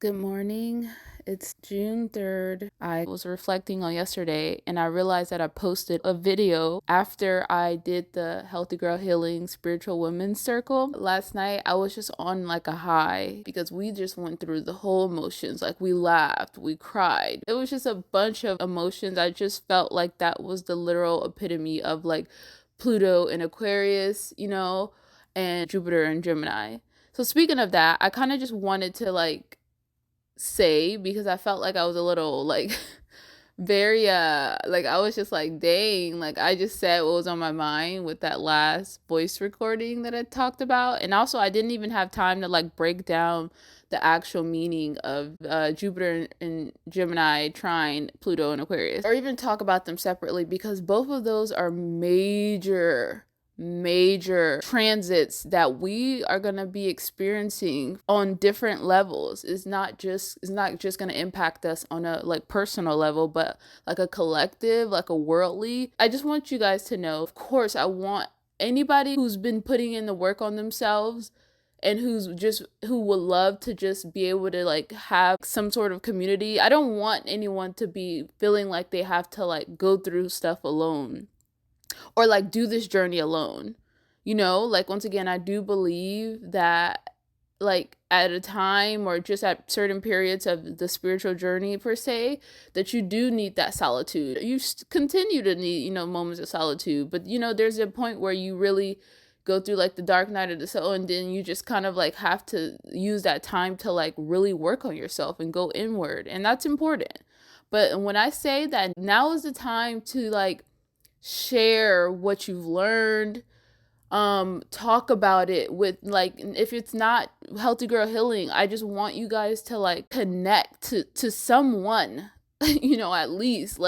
Good morning. It's June 3rd. I was reflecting on yesterday and I realized that I posted a video after I did the Healthy Girl Healing Spiritual Women's Circle. Last night I was just on like a high because we just went through the whole emotions. Like we laughed, we cried. It was just a bunch of emotions. I just felt like that was the literal epitome of like Pluto in Aquarius, and Jupiter in Gemini. So speaking of that, I kind of just wanted to say, because I felt like I was a little very I was just like, dang, like I just said what was on my mind with that last voice recording that I talked about. And also I didn't even have time to break down the actual meaning of Jupiter and Gemini trine Pluto and Aquarius, or even talk about them separately, because both of those are major transits that we are going to be experiencing on different levels. It's not just going to impact us on a personal level, but like a collective, like a worldly. I just want you guys to know, of course, I want anybody who's been putting in the work on themselves and who would love to just be able to have some sort of community. I don't want anyone to be feeling like they have to go through stuff alone or do this journey alone. Once again, I do believe that at a time or just at certain periods of the spiritual journey per se, that you do need that solitude. You continue to need, moments of solitude, but there's a point where you really go through the dark night of the soul, and then you just kind of have to use that time to really work on yourself and go inward, and that's important. But when I say that now is the time to share what you've learned, talk about it with if it's not Healthy Girl Healing, I just want you guys to connect to someone, at least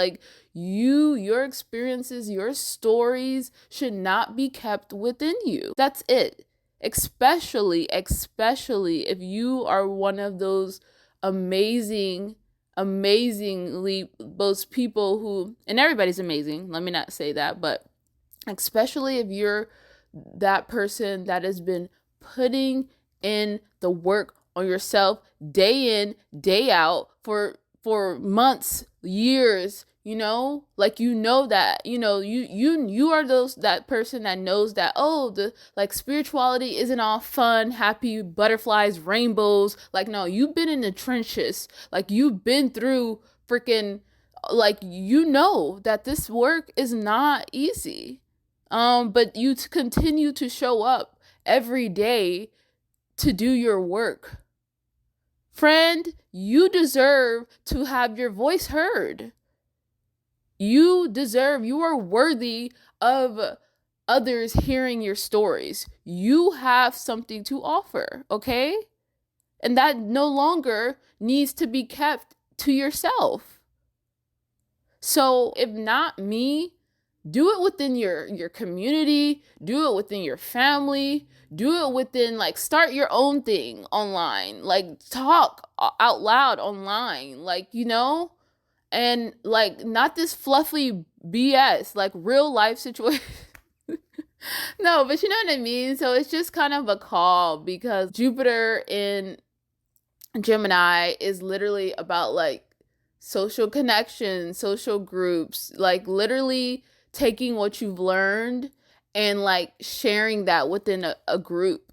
your experiences, your stories should not be kept within you. That's it. Especially if you are one of those amazingly those people who, and everybody's amazing, let me not say that, but especially if you're that person that has been putting in the work on yourself day in, day out for months, years, that, you are that person that knows that, oh, the spirituality isn't all fun, happy, butterflies, rainbows. No, you've been in the trenches. You've been through freaking, that this work is not easy. But you continue to show up every day to do your work. Friend, you deserve to have your voice heard. You are worthy of others hearing your stories. You have something to offer, okay? And that no longer needs to be kept to yourself. So if not me, do it within your community, do it within your family, do it within, start your own thing online, talk out loud online, and not this fluffy BS, real life situation. No, but you know what I mean? So it's just kind of a call, because Jupiter in Gemini is literally about social connections, social groups, literally taking what you've learned and sharing that within a group,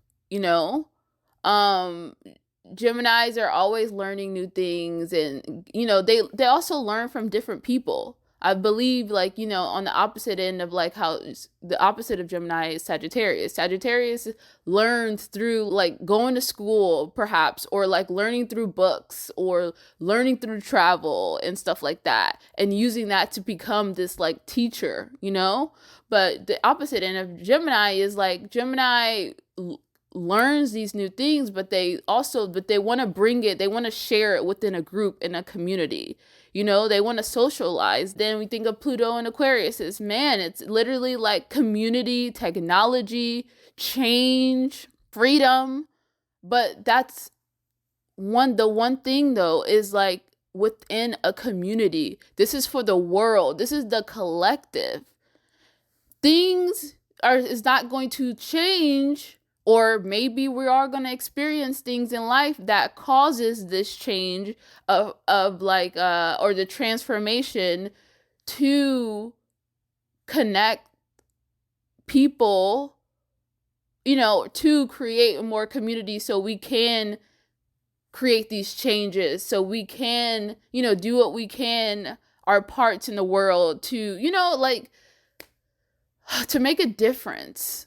Geminis are always learning new things, and they also learn from different people. I believe on the opposite end of how the opposite of Gemini is Sagittarius. Sagittarius learns through going to school perhaps, or learning through books, or learning through travel and stuff like that, and using that to become this teacher, But the opposite end of Gemini is Gemini learns these new things, but they want to bring it, they want to share it within a group, in a community. They want to socialize. Then we think of Pluto and Aquarius. It's literally community, technology, change, freedom. But that's the one thing though is within a community. This is for the world. This is the collective. Things is not going to change Or maybe we are going to experience things in life that causes this change of like or the transformation to connect people, to create more community, so we can create these changes, so we can, do what we can, our parts in the world to, like, to make a difference,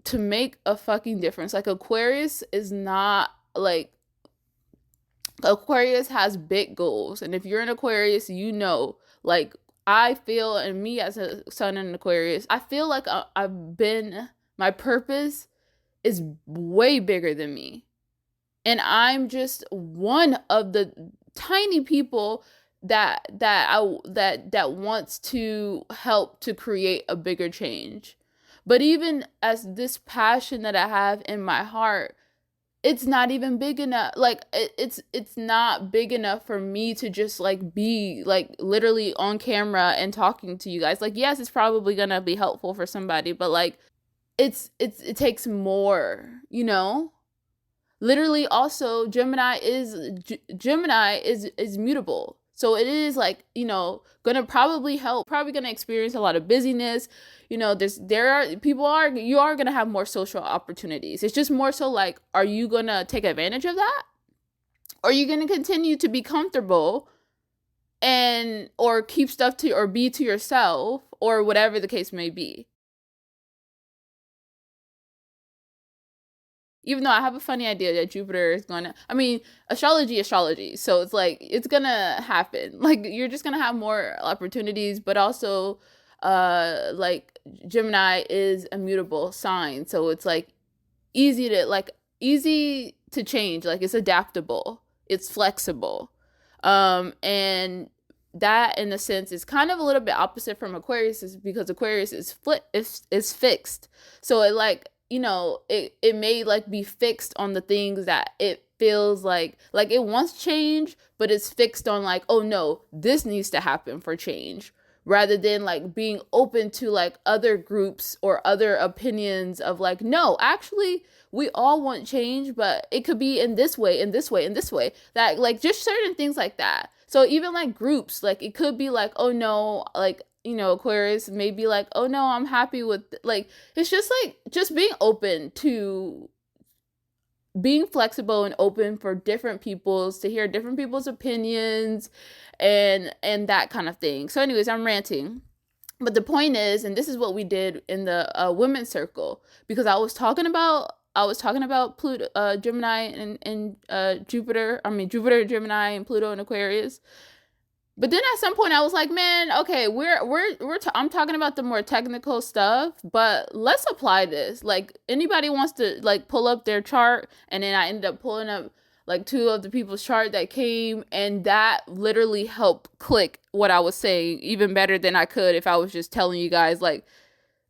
to make a fucking difference. Like, Aquarius is not like, Aquarius has big goals. And if you're an Aquarius, like, I feel, and me as a sun in Aquarius, I feel like my purpose is way bigger than me. And I'm just one of the tiny people that wants to help to create a bigger change. But even as this passion that I have in my heart, it's not even big enough. Like, it's not big enough for me to just like be like literally on camera and talking to you guys. Like, yes, it's probably gonna be helpful for somebody, but like it takes more, Literally, also, Gemini is mutable. So it is like, gonna probably help, probably gonna experience a lot of busyness. You are gonna have more social opportunities. It's just more so like, are you gonna take advantage of that? Or are you gonna continue to be comfortable or keep stuff or be to yourself, or whatever the case may be? Even though I have a funny idea that Jupiter is astrology. So it's like, it's gonna happen. Like, you're just gonna have more opportunities, but also, like, Gemini is a mutable sign. So it's like easy to change. Like, it's adaptable. It's flexible. And that, in a sense, is kind of a little bit opposite from Aquarius, is because Aquarius is fixed. So it, like, it may like be fixed on the things that it feels like it wants change, but it's fixed on like, oh no, this needs to happen for change, rather than like being open to like other groups or other opinions of like, no, actually we all want change, but it could be in this way, in this way, in this way, that like just certain things like that. So even like groups, like it could be like, oh no, like, Aquarius may be like, oh no, I'm happy with, like, it's just like, just being open to being flexible and open for different people's, to hear different people's opinions and that kind of thing. So anyways, I'm ranting. But the point is, and this is what we did in the women's circle, because I was talking about Pluto, Gemini and Jupiter, Gemini, and Pluto and Aquarius. But then at some point I was like, man, okay, I'm talking about the more technical stuff, but let's apply this. Like, anybody wants to like pull up their chart, and then I ended up pulling up like two of the people's chart that came, and that literally helped click what I was saying even better than I could if I was just telling you guys like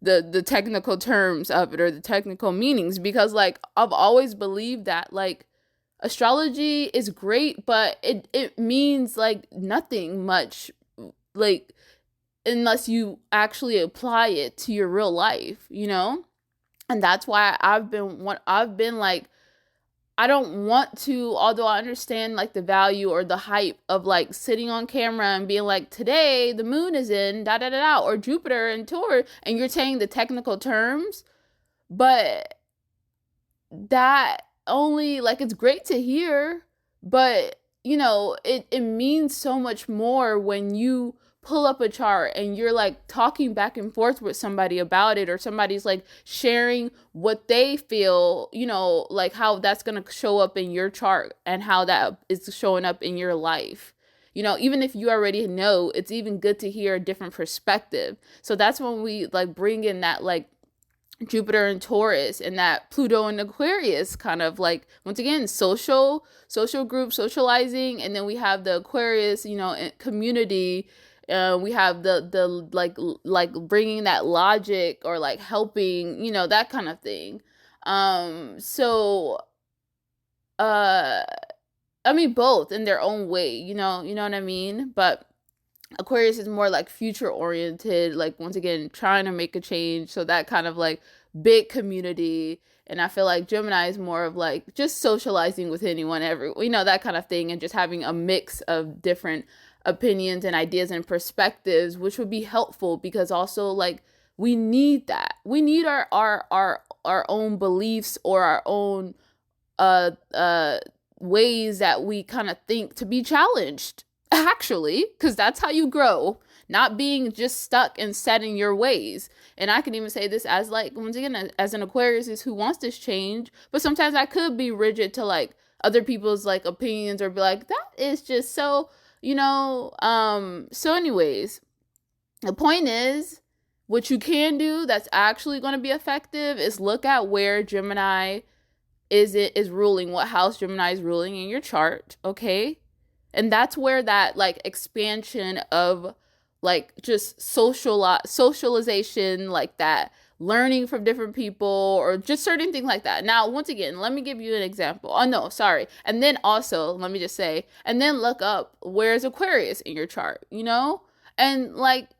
the technical terms of it or the technical meanings, because like I've always believed that like astrology is great, but it means like nothing much, like, unless you actually apply it to your real life, And that's why I've been like, I don't want to, although I understand like the value or the hype of like sitting on camera and being like, today the moon is in da da da da, or Jupiter and Taurus, and you're saying the technical terms, but that only, like, it's great to hear, but it means so much more when you pull up a chart and you're like talking back and forth with somebody about it, or somebody's like sharing what they feel, like how that's going to show up in your chart and how that is showing up in your life. Even if you already know, it's even good to hear a different perspective. So that's when we like bring in that like Jupiter and Taurus, and that Pluto and Aquarius kind of like, once again, social group, socializing. And then we have the Aquarius, community. We have the like bringing that logic, or like helping, that kind of thing. So I mean, both in their own way, you know what I mean? But Aquarius is more like future oriented, like, once again, trying to make a change. So that kind of like big community. And I feel like Gemini is more of like just socializing with anyone, that kind of thing, and just having a mix of different opinions and ideas and perspectives, which would be helpful because also like we need that. We need our own beliefs or our own uh uh ways that we kind of think to be challenged, actually, because that's how you grow, not being just stuck and set in your ways. And I can even say this as like, once again, as an Aquarius is who wants this change, but sometimes I could be rigid to like other people's like opinions or be like, that is just so, so anyways, the point is, what you can do that's actually going to be effective is look at where Gemini is ruling, what house Gemini is ruling in your chart, okay? And that's where that like expansion of like just socialization, like that learning from different people or just certain things like that. Now, once again, let me give you an example. Oh no, sorry. And then also, let me just say, and then look up where's Aquarius in your chart, and like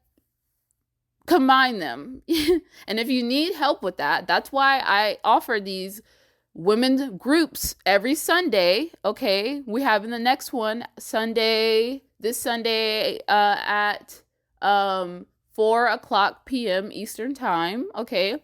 combine them. And if you need help with that, that's why I offer these women's groups every Sunday. Okay, we have in the next one this Sunday at 4:00 p.m. Eastern time. Okay,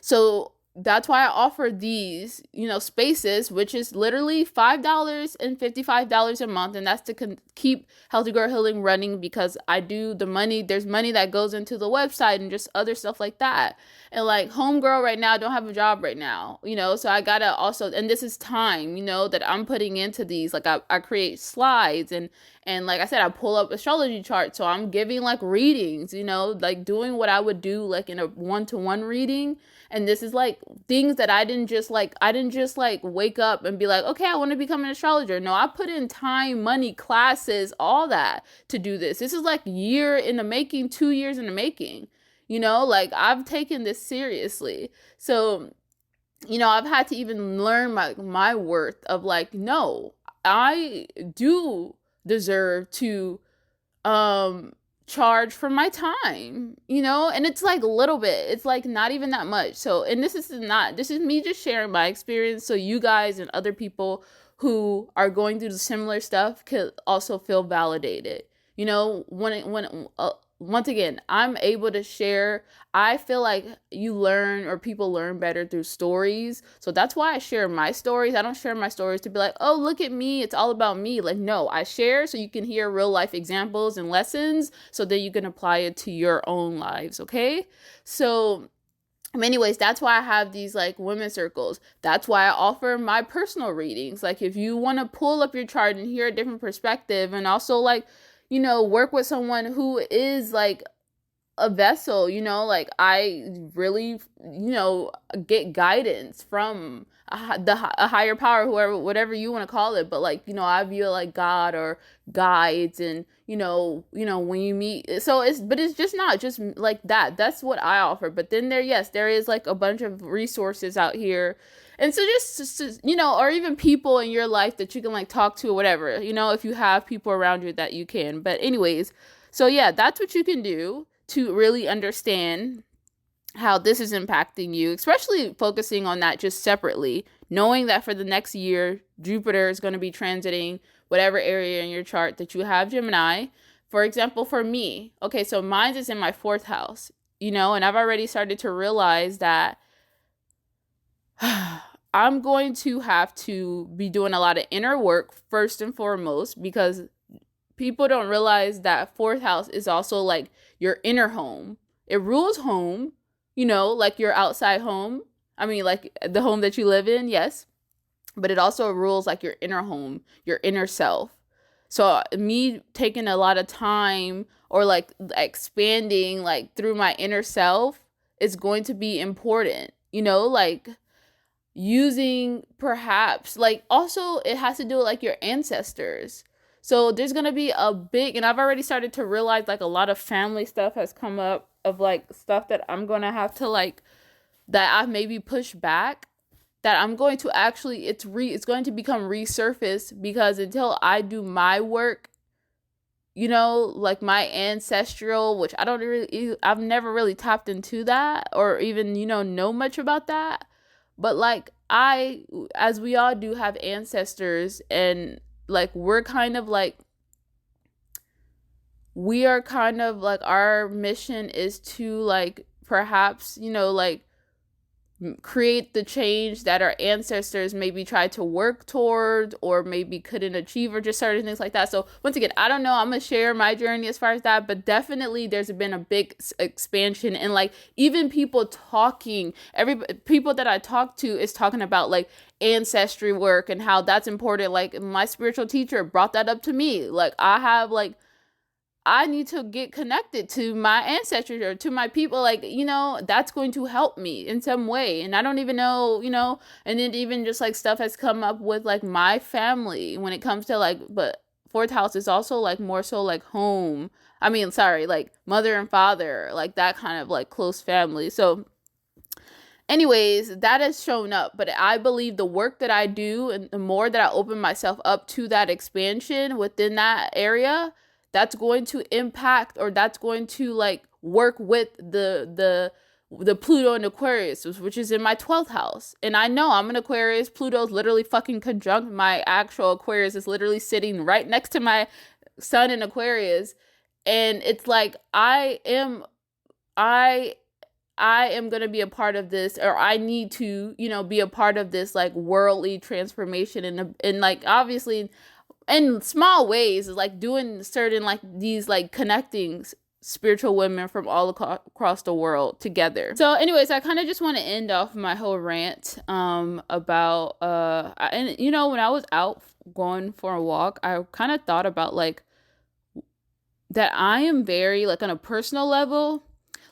so that's why I offer these, spaces, which is literally $5 and $55 a month. And that's to keep Healthy Girl Healing running, because I do there's money that goes into the website and just other stuff like that. And like homegirl right now, don't have a job right now, so I gotta also, and this is time, that I'm putting into these. Like I create slides and like I said, I pull up astrology charts. So I'm giving like readings, like doing what I would do like in a one-to-one reading. And this is like things that I didn't just like wake up and be like, okay, I want to become an astrologer. No, I put in time, money, classes, all that to do this. This is like year in the making, 2 years in the making, like I've taken this seriously. So, I've had to even learn my worth of like, no, I do deserve to charge for my time, and it's like a little bit, it's like not even that much. So, and this is me just sharing my experience, so you guys and other people who are going through the similar stuff could also feel validated. Once again, I'm able to share. I feel like people learn better through stories. So that's why I share my stories. I don't share my stories to be like, oh, look at me, it's all about me. Like, no, I share so you can hear real life examples and lessons so that you can apply it to your own lives, okay? So anyways, that's why I have these like women circles. That's why I offer my personal readings. Like if you want to pull up your chart and hear a different perspective, and also like, work with someone who is like a vessel, like I really, get guidance from a higher power, whoever, whatever you want to call it. But like, I view it like God or guides, and when you meet, but it's just not just like that. That's what I offer. But then there is like a bunch of resources out here. And so just or even people in your life that you can like talk to or whatever, if you have people around you that you can. But anyways, so yeah, that's what you can do to really understand how this is impacting you, especially focusing on that just separately, knowing that for the next year, Jupiter is going to be transiting whatever area in your chart that you have Gemini. For example, for me, okay, so mine is in my 4th house, and I've already started to realize that I'm going to have to be doing a lot of inner work first and foremost, because people don't realize that 4th house is also like your inner home. It rules home, like your outside home. I mean, like the home that you live in, yes. But it also rules like your inner home, your inner self. So me taking a lot of time or like expanding like through my inner self is going to be important, like using perhaps like also it has to do with like your ancestors. So there's going to be and I've already started to realize like a lot of family stuff has come up of like stuff that I'm going to have to like, that I've maybe pushed back, that I'm going to actually, it's going to become resurfaced, because until I do my work you know, like my ancestral, which I've never really tapped into that or even, you know much about that. But like as we all do have ancestors, and like we are kind of like, our mission is to like perhaps, like create the change that our ancestors maybe tried to work toward or maybe couldn't achieve, or just certain things like that. So once again, I don't know, I'm gonna share my journey as far as that, but definitely there's been a big expansion, and like even every people that I talk to is talking about like ancestry work and how that's important. Like my spiritual teacher brought that up to me. Like I need to get connected to my ancestors or to my people. Like, that's going to help me in some way. And I don't even know, and then even just like stuff has come up with like my family when it comes to like, but fourth house is also like more so like home. I mean, sorry, like mother and father, like that kind of like close family. So anyways, that has shown up, but I believe the work that I do and the more that I open myself up to that expansion within that area, that's going to impact, or that's going to like work with the Pluto in Aquarius, which is in my 12th house. And I know I'm an Aquarius. Pluto's literally fucking conjunct my actual Aquarius. Is literally sitting right next to my sun in Aquarius. And it's like I am going to be a part of this, or I need to, be a part of this like worldly transformation, and like obviously in small ways, is like doing certain like these like connecting spiritual women from all across the world together. So anyways, I kind of just want to end off my whole rant about and when I was out going for a walk, I kind of thought about like that I am very like on a personal level.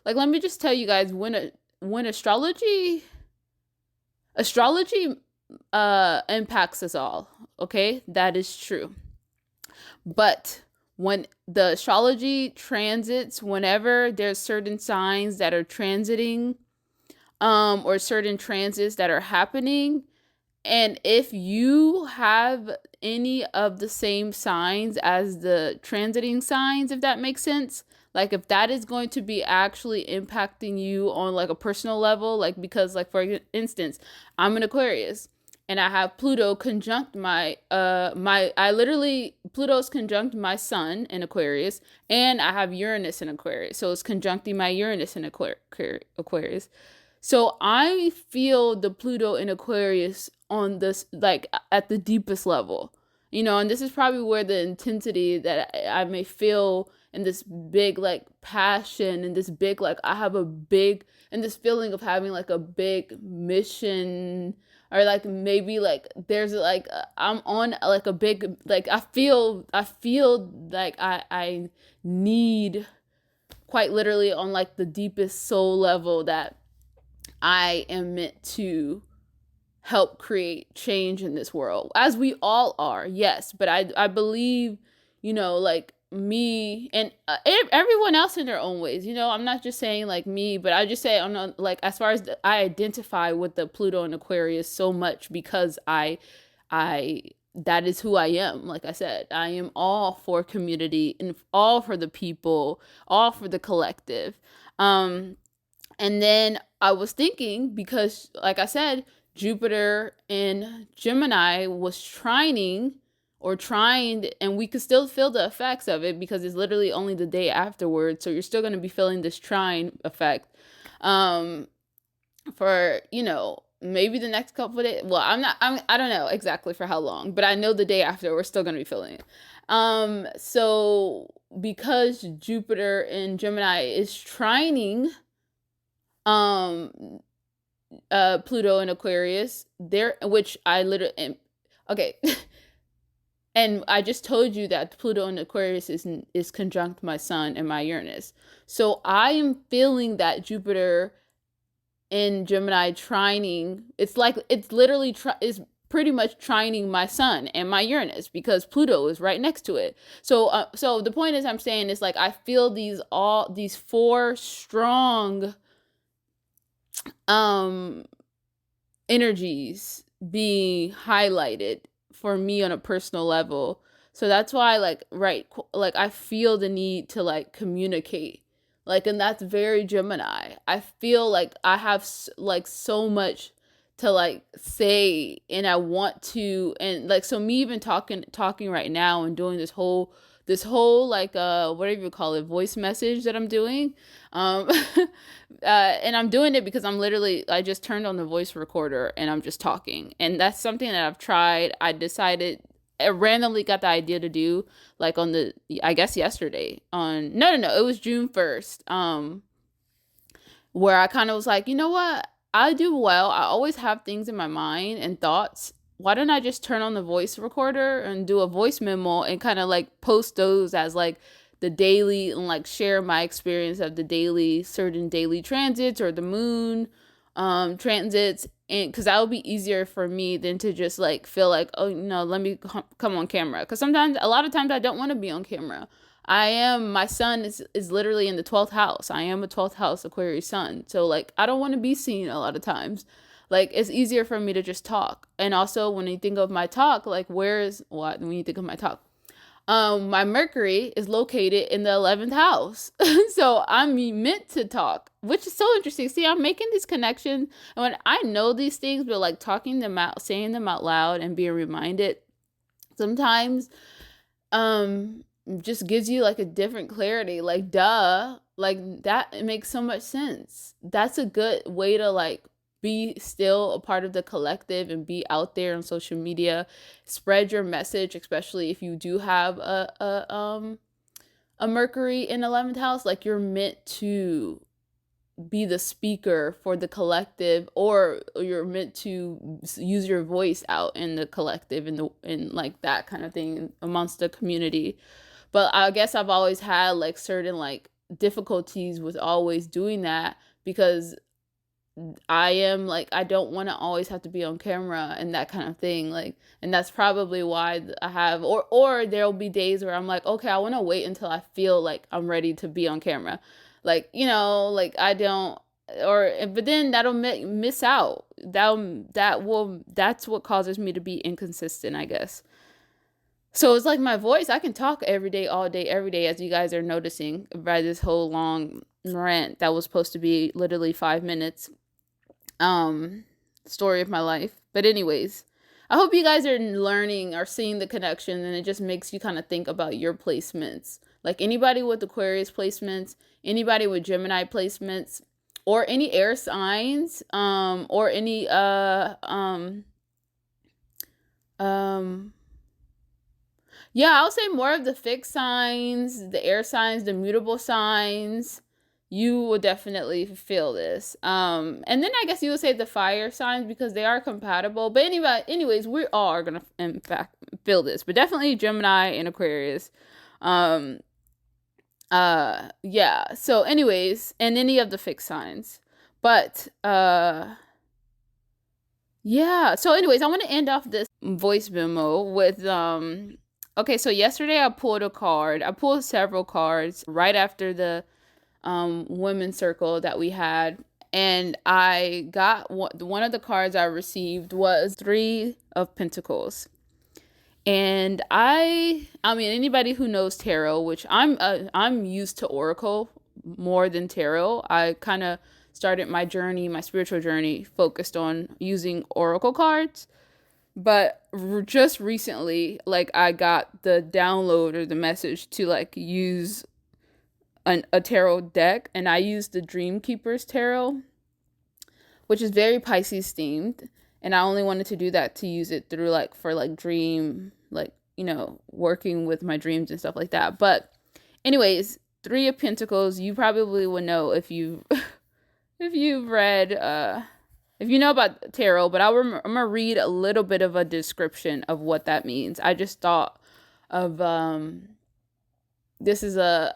Like, let me just tell you guys, when astrology impacts us all, okay? That is true. But when the astrology transits, whenever there's certain signs that are transiting, or certain transits that are happening, and if you have any of the same signs as the transiting signs, if that makes sense, like if that is going to be actually impacting you on like a personal level, like because like for instance, I'm an Aquarius and I have Pluto conjunct Pluto's conjunct my sun in Aquarius, and I have Uranus in Aquarius. So it's conjuncting my Uranus in Aquarius. So I feel the Pluto in Aquarius on this, like at the deepest level, and this is probably where the intensity that I may feel, and this big like passion, and this big like and this feeling of having like a big mission, or like maybe like there's like I'm on like a big like I feel like I need, quite literally on like the deepest soul level, that I am meant to help create change in this world, as we all are, yes. But I believe, like me and everyone else in their own ways. I'm not just saying like me, but I just say I'm like, as far as I identify with the Pluto and Aquarius so much, because I that is who I am. Like I said, I am all for community and all for the people, all for the collective. And then I was thinking, because like I said, Jupiter in Gemini was trining, and we could still feel the effects of it because it's literally only the day afterwards. So you're still going to be feeling this trine effect for, maybe the next couple of days. Well, I don't know exactly for how long, but I know the day after we're still going to be feeling it. So because Jupiter in Gemini is trining Pluto in Aquarius there, which I literally am, okay. And I just told you that Pluto in Aquarius is conjunct my sun and my Uranus. So I am feeling that Jupiter in Gemini trining. It's like it's literally is pretty much trining my sun and my Uranus, because Pluto is right next to it. So so the point is, I'm saying is like I feel these four strong energies being highlighted for me on a personal level. So that's why, like, right, like, I feel the need to, like, communicate. Like, and that's very Gemini. I feel like I have, like, so much to, like, say, and I want to, and, like, so me even talking right now and doing this whole, like, whatever you call it, voice message that I'm doing. Um, and I'm doing it because I just turned on the voice recorder and I'm just talking. And that's something that I've tried. I randomly got the idea to do, like, I guess yesterday, no, it was June 1st. Where I kind of was like, you know what? I do well. I always have things in my mind and thoughts. Why don't I just turn on the voice recorder and do a voice memo and kind of, like, post those as, like, the daily, and, like, share my experience of certain daily transits or the moon transits, and because that would be easier for me than to just, like, feel like, oh no, let me come on camera, because a lot of times I don't want to be on camera. My son is literally in the 12th house. I am a 12th house Aquarius sun. So, like, I don't want to be seen a lot of times. Like, it's easier for me to just talk. And also, when you think of my talk, like, when you think of my talk? My Mercury is located in the 11th house. So I'm meant to talk, which is so interesting. See, I'm making these connections. And when I know these things, but, like, talking them out, saying them out loud and being reminded, sometimes, just gives you, like, a different clarity. Like, duh, like, that, it makes so much sense. That's a good way to, like, be still a part of the collective and be out there on social media, spread your message, especially if you do have a Mercury in 11th house. Like, you're meant to be the speaker for the collective, or you're meant to use your voice out in the collective, in like, that kind of thing amongst the community. But I guess I've always had, like, certain, like, difficulties with always doing that, because I am, like, I don't want to always have to be on camera and that kind of thing. Like, and that's probably why I have, or there'll be days where I'm like, okay, I want to wait until I feel like I'm ready to be on camera. Like, like, I don't, but then that'll miss out. That's what causes me to be inconsistent, I guess. So it's like my voice, I can talk every day, all day, every day, as you guys are noticing by this whole long rant that was supposed to be literally 5 minutes. Story of my life. But anyways, I hope you guys are learning or seeing the connection, and it just makes you kind of think about your placements. Like, anybody with Aquarius placements, anybody with Gemini placements, or any air signs, or any yeah, I'll say more of the fixed signs, the air signs, the mutable signs. You will definitely feel this. And then I guess you would say the fire signs, because they are compatible. But anyways, we all are gonna, in fact, feel this. But definitely Gemini and Aquarius. Um, yeah. So anyways, and any of the fixed signs. But yeah. So anyways, I want to end off this voice memo with okay, so yesterday I pulled a card. I pulled several cards right after the women's circle that we had, and I got one of the cards I received was 3 of Pentacles. And I mean, anybody who knows tarot, which I'm used to Oracle more than tarot. I kind of started my spiritual journey, focused on using Oracle cards. But just recently, like, I got the download or the message to, like, use a tarot deck, and I used the Dream Keepers tarot, which is very Pisces themed, and I only wanted to do that to use it through, like, for, like, dream, like, working with my dreams and stuff like that. But anyways, 3 of Pentacles, you probably would know if you if you've read if you know about tarot, but I'm gonna read a little bit of a description of what that means. I just thought of I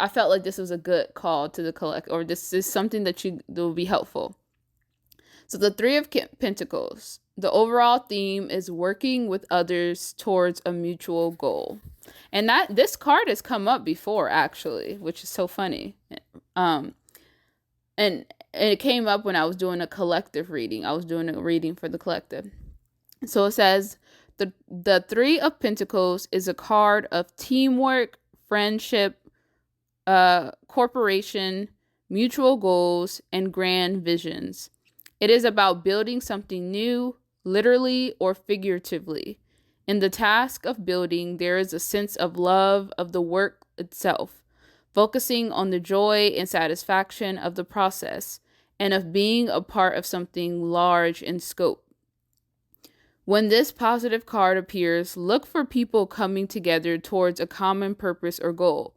felt like this was a good call to the collect, or this is something that will be helpful. So the 3 of Pentacles, the overall theme is working with others towards a mutual goal. And this card has come up before, actually, which is so funny. And it came up when I was doing a collective reading. I was doing a reading for the collective. So it says, The Three of Pentacles is a card of teamwork, friendship, corporation, mutual goals, and grand visions. It is about building something new, literally or figuratively. In the task of building, there is a sense of love of the work itself, focusing on the joy and satisfaction of the process and of being a part of something large in scope. When this positive card appears, look for people coming together towards a common purpose or goal.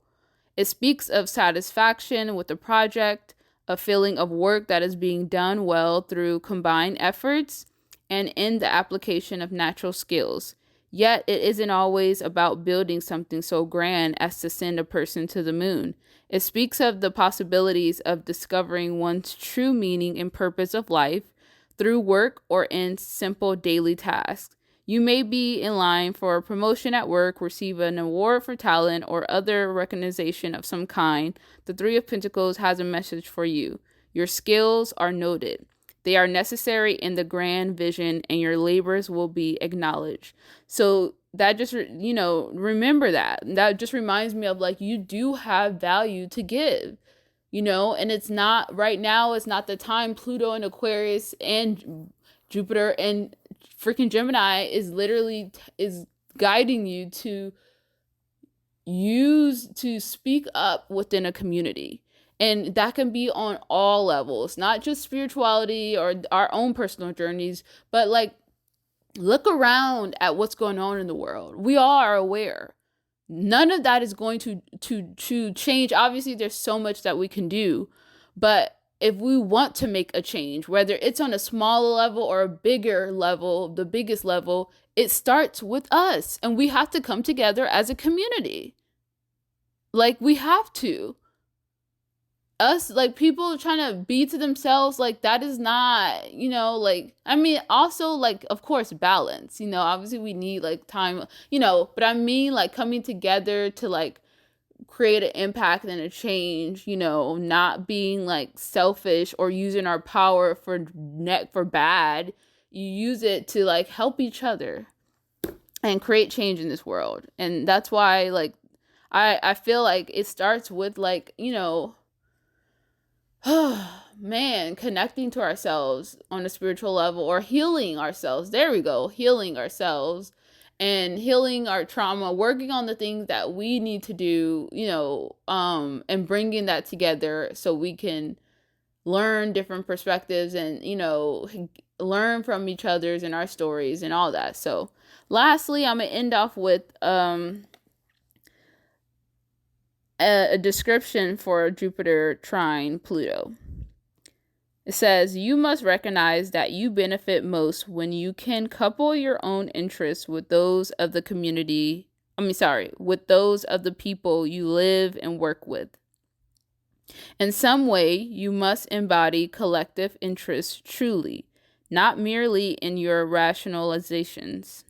It speaks of satisfaction with the project, a feeling of work that is being done well through combined efforts, and in the application of natural skills. Yet it isn't always about building something so grand as to send a person to the moon. It speaks of the possibilities of discovering one's true meaning and purpose of life through work or in simple daily tasks. You may be in line for a promotion at work, receive an award for talent, or other recognition of some kind. The Three of Pentacles has a message for you. Your skills are noted. They are necessary in the grand vision, and your labors will be acknowledged. So that just, remember that. That just reminds me of like, you do have value to give. And it's not right now, it's not the time. Pluto and Aquarius and Jupiter and freaking Gemini is literally is guiding you to speak up within a community. And that can be on all levels, not just spirituality or our own personal journeys, but like look around at what's going on in the world. We are aware. None of that is going to change. Obviously, there's so much that we can do, but if we want to make a change, whether it's on a smaller level or a bigger level, the biggest level, it starts with us, and we have to come together as a community. Like, we have to. Us, like, people trying to be to themselves, like, that is not, also, like, of course, balance, obviously we need, like, time, but I mean, like, coming together to, like, create an impact and a change, not being, like, selfish or using our power for bad. You use it to, like, help each other and create change in this world. And that's why, like, I feel like it starts with, like, man, connecting to ourselves on a spiritual level or healing ourselves. There we go. Healing ourselves and healing our trauma, working on the things that we need to do, and bringing that together so we can learn different perspectives and, learn from each other's and our stories and all that. So lastly, I'm going to end off with, a description for Jupiter trine Pluto. It says, you must recognize that you benefit most when you can couple your own interests with those of the community. With those of the people you live and work with. In some way, you must embody collective interests truly, not merely in your rationalizations.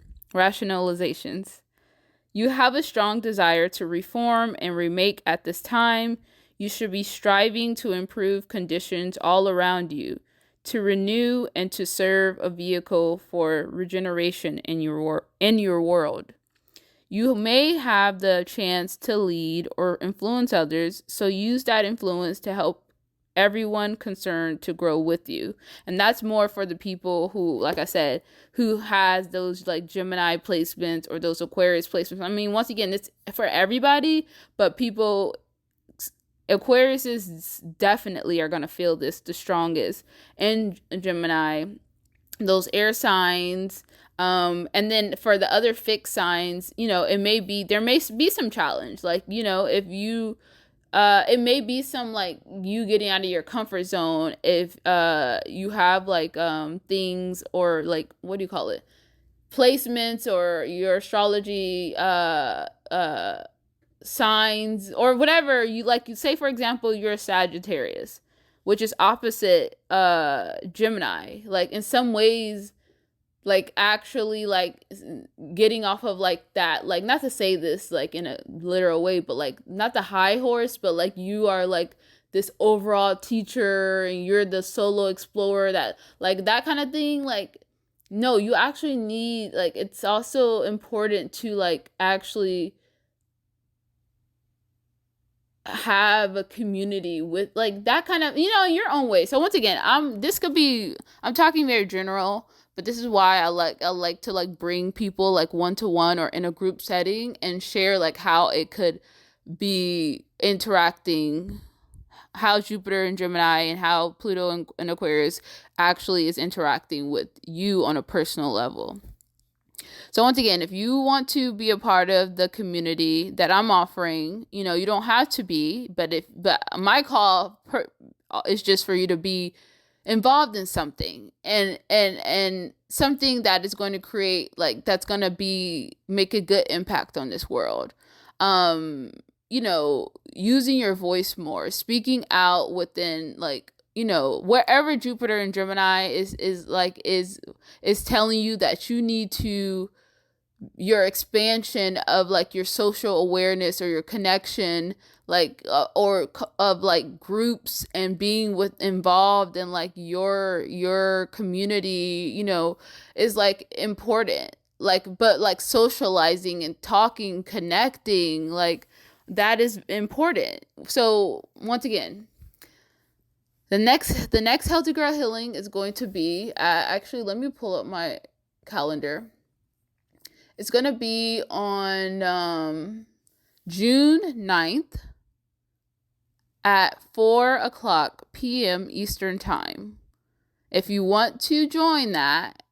You have a strong desire to reform and remake at this time. You should be striving to improve conditions all around you, to renew and to serve a vehicle for regeneration in your world. You may have the chance to lead or influence others, so use that influence to help everyone concerned to grow with you. And that's more for the people who, like I said, who has those like Gemini placements or those Aquarius placements. I mean, once again, it's for everybody, but Aquariuses definitely are going to feel this the strongest. And Gemini, those air signs, and then for the other fixed signs, there may be some challenge. Like, if you, it may be some like you getting out of your comfort zone if you have like things or like, what do you call it, placements or your astrology signs or whatever you like. You say, for example, you're a Sagittarius, which is opposite Gemini. Like in some ways, like actually like getting off of like that, like not to say this like in a literal way, but like not the high horse, but like you are like this overall teacher and you're the solo explorer, that like that kind of thing. Like No, you actually need, like, it's also important to like actually have a community with like that kind of, your own way. So once again, I'm talking very general, but this is why I like to like bring people like one to one or in a group setting and share like how it could be interacting, how Jupiter and Gemini and how Pluto and Aquarius actually is interacting with you on a personal level. So once again, if you want to be a part of the community that I'm offering, you don't have to be, but my is just for you to be involved in something, and something that is going to create, like, that's going to be make a good impact on this world. Um Using your voice more, speaking out within, like, wherever Jupiter and Gemini is telling you that you need to, your expansion of like your social awareness or your connection, like, of like groups and being with involved in like your community, is like important, like, but like socializing and talking, connecting, like, that is important. So once again, the next Healthy Girl Healing is going to be, actually, let me pull up my calendar. It's going to be on June 9th at 4 o'clock p.m. Eastern Time. If you want to join that,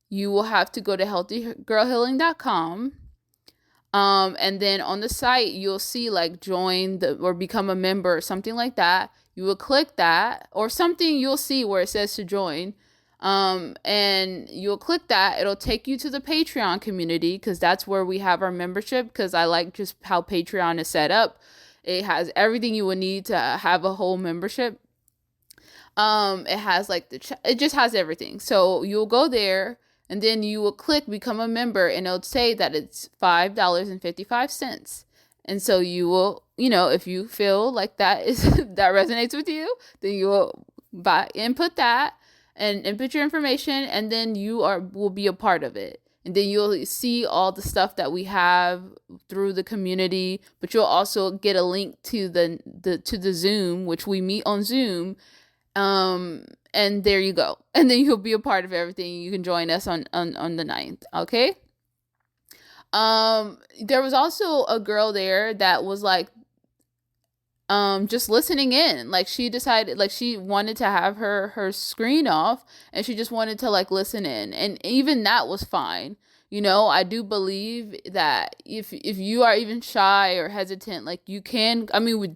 you will have to go to healthygirlhealing.com. And then on the site, you'll see like join or become a member or something like that. You will click that, or something, you'll see where it says to join. And you'll click that. It'll take you to the Patreon community, because that's where we have our membership, because I like just how Patreon is set up. It has everything you would need to have a whole membership. It has like it just has everything. So you'll go there, and then you will click become a member, and it'll say that it's $5.55. And so you will, if you feel like that resonates with you, then you will input that and input your information, and then will be a part of it. And then you'll see all the stuff that we have through the community, but you'll also get a link to the Zoom, which we meet on Zoom. And there you go. And then you'll be a part of everything. You can join us on the 9th. Okay. There was also a girl there that was like, just listening in. Like, she decided, like, she wanted to have her screen off, and she just wanted to like listen in, and even that was fine. I do believe that if you are even shy or hesitant, like, you can, I mean, we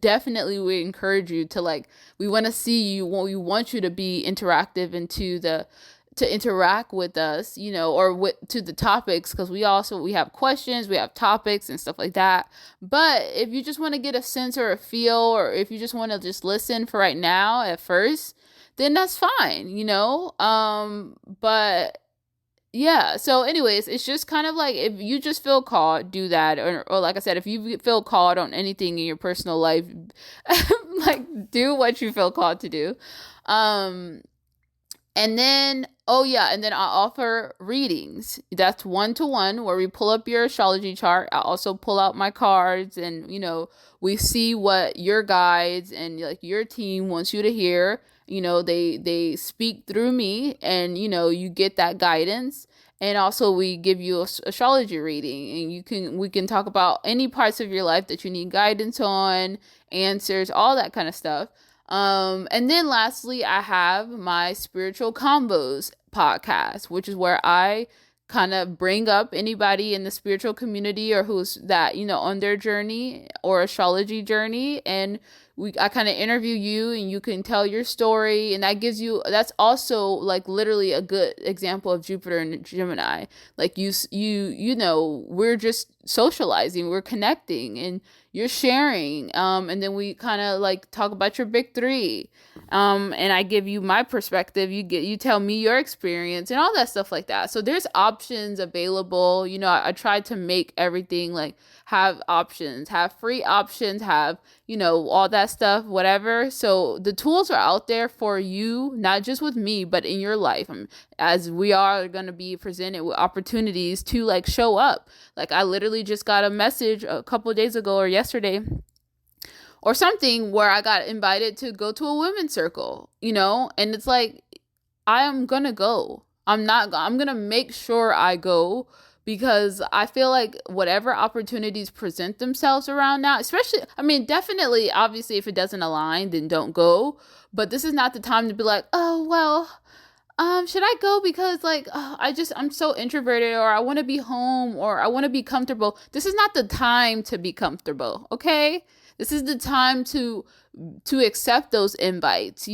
encourage you to, like, we want to see you, we want you to be interactive into to interact with us, or to the topics, because we have questions, we have topics and stuff like that. But if you just want to get a sense or a feel, or if you just want to just listen for right now at first, then that's fine, but yeah. So anyways, it's just kind of like, if you just feel called, do that. Or like I said, if you feel called on anything in your personal life, like, do what you feel called to do. And then, I offer readings. That's 1-to-1, where we pull up your astrology chart. I also pull out my cards, and, we see what your guides and like your team wants you to hear. They speak through me, and, you get that guidance. And also we give you a astrology reading, and we can talk about any parts of your life that you need guidance on, answers, all that kind of stuff. And then lastly, I have my Spiritual Combos podcast, which is where I kind of bring up anybody in the spiritual community, or who's that, on their journey or astrology journey. And I kind of interview you, and you can tell your story. And that's also like literally a good example of Jupiter and Gemini. Like, we're just socializing, we're connecting, and you're sharing. And then we kind of like talk about your big three. And I give you my perspective. You tell me your experience and all that stuff like that. So there's options available. I tried to make everything like have options, have free options, have, all that stuff, whatever. So the tools are out there for you, not just with me, but in your life. As we are going to be presented with opportunities to like show up. Like I literally just got a message a couple of days ago or yesterday or something where I got invited to go to a women's circle, and it's like, I am going to go. I'm going to make sure I go, because I feel like whatever opportunities present themselves around now, especially, definitely, obviously, if it doesn't align, then don't go. But this is not the time to be like, oh, well, should I go because like, I'm so introverted, or I want to be home, or I want to be comfortable. This is not the time to be comfortable. Okay. This is the time to accept those invites,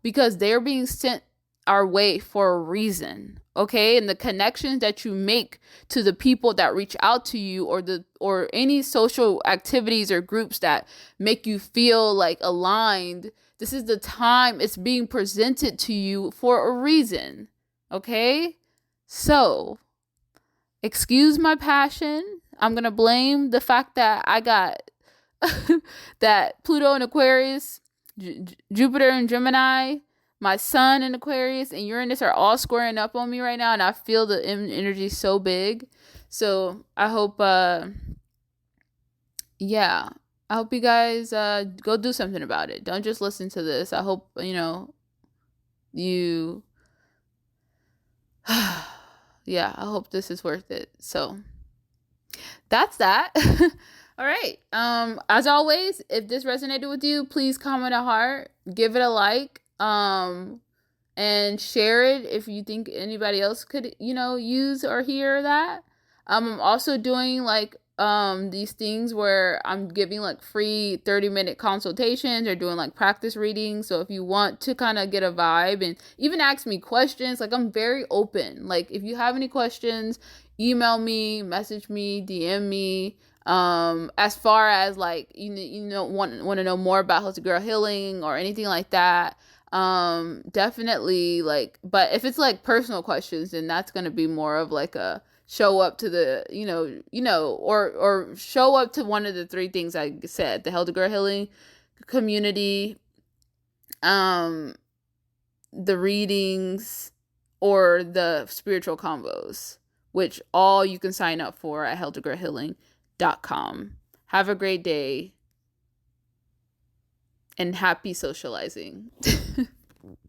because they're being sent our way for a reason. Okay. And the connections that you make to the people that reach out to you, or any social activities or groups that make you feel like aligned, this is the time it's being presented to you for a reason. Okay. So excuse my passion. I'm going to blame the fact that I got that Pluto in Aquarius, Jupiter in Gemini, my sun in Aquarius, and Uranus are all squaring up on me right now, and I feel the energy so big. So I hope, I hope you guys go do something about it. Don't just listen to this. I hope, you, I hope this is worth it. So that's that. All right. As always, if this resonated with you, please comment a heart, give it a like, and share it if you think anybody else could, use or hear that. I'm also doing like these things where I'm giving like free 30-minute consultations, or doing like practice readings. So if you want to kind of get a vibe and even ask me questions, like I'm very open. Like if you have any questions, email me, message me, DM me. As far as like want to know more about holistic girl healing or anything like that, definitely, like, but if it's like personal questions, then that's going to be more of like a show up to the or show up to one of the three things I said: the Healthy Girl Healing community, the readings, or the spiritual combos, which all you can sign up for at healthygirlhealing.com. Have a great day and happy socializing.